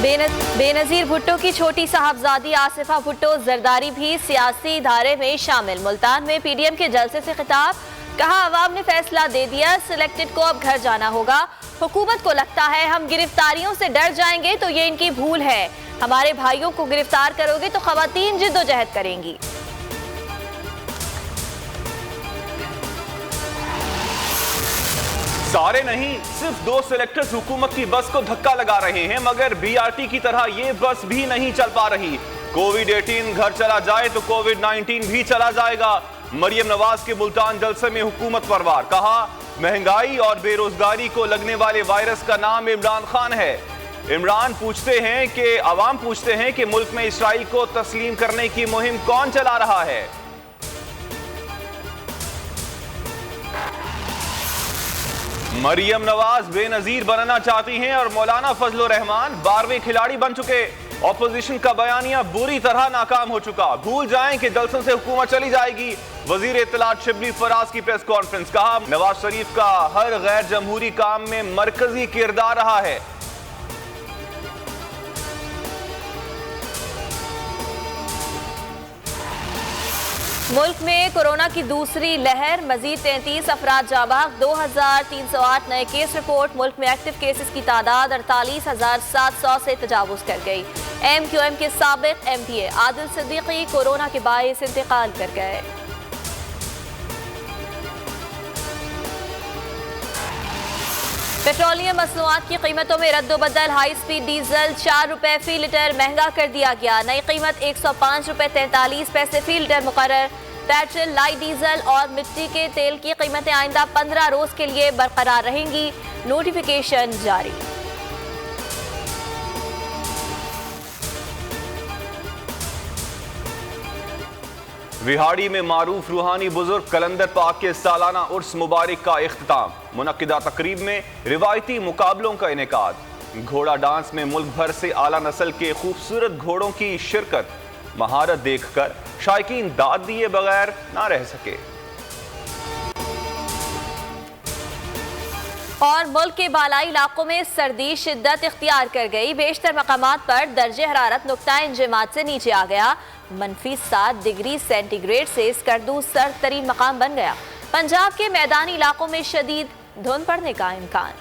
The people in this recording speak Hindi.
बेनजीर भुट्टो की छोटी साहबजादी आसिफा भुट्टो जरदारी भी सियासी धारे में शामिल। मुल्तान में पीडीएम के जलसे से खिताब, कहा अवाम ने फैसला दे दिया, सिलेक्टेड को अब घर जाना होगा। हुकूमत को लगता है हम गिरफ्तारियों से डर जाएंगे तो ये इनकी भूल है। हमारे भाइयों को गिरफ्तार करोगे तो खवातीन जिद्दोजहद करेंगी। सारे नहीं, सिर्फ 2 सिलेक्टर्स हुकूमत की बस को धक्का लगा रहे हैं, मगर बीआरटी की तरह ये बस भी नहीं चल पा रही। कोविड-18 घर चला जाए तो कोविड-19 भी चला जाएगा। मरियम नवाज के मुल्तान जलसे में हुकूमत पर वार, कहा महंगाई और बेरोजगारी को लगने वाले वायरस का नाम इमरान खान है। इमरान अवाम पूछते हैं कि मुल्क में इसराइल को तस्लीम करने की मुहिम कौन चला रहा है। मरियम नवाज बेनजीर बनना चाहती हैं और मौलाना फजलुर रहमान 12वें खिलाड़ी बन चुके। ऑपोजिशन का बयानिया बुरी तरह नाकाम हो चुका। भूल जाएं कि जलसों से हुकूमत चली जाएगी। वजीर इत्तलात शिबली फराज की प्रेस कॉन्फ्रेंस, कहा नवाज शरीफ का हर गैर जमहूरी काम में मरकजी किरदार रहा है। मुल्क में कोरोना की दूसरी लहर, मजीद 33 अफराद जाबाग, 2308 नए केस रिपोर्ट। मुल्क में एक्टिव केसेस की तादाद 48,700 से तजावुज कर गई। MQM के साबिक MPA आदिल सिद्दीकी कोरोना के बायस इंतकाल कर गए। पेट्रोलियम मसनूआत की कीमतों में रद्दोबदल, हाई स्पीड डीजल 4 रुपए फी लीटर महंगा कर दिया गया। नई कीमत 105 रुपए 43 पैसे फी लीटर मुकर्रर। पेट्रोल, लाइट डीजल और मिट्टी के तेल की कीमतें आइंदा 15 रोज के लिए बरकरार रहेंगी। नोटिफिकेशन जारी। विहाड़ी में मारूफ रूहानी बुजुर्ग कलंदर पाक के सालाना उर्स मुबारक का इख्तिताम। मुनक्किदा तकरीब में रिवायती मुकाबलों का इनेकाद। घोड़ा डांस में मुल्क भर से आला नस्ल के खूबसूरत घोड़ों की शिरकत। महारत देखकर शायकीन दाद दिए बगैर ना रह सके। और मुल्क के बालाई इलाकों में सर्दी शिद्दत इख्तियार कर गई। बेशतर मकामात पर दर्जे हरारत नुक्ता इंजमात से नीचे आ गया। -7 डिग्री सेंटीग्रेड से स्कर्दू सर्द तरीन मकाम बन गया। पंजाब के मैदानी इलाकों में शदीद धुंध पड़ने का इम्कान।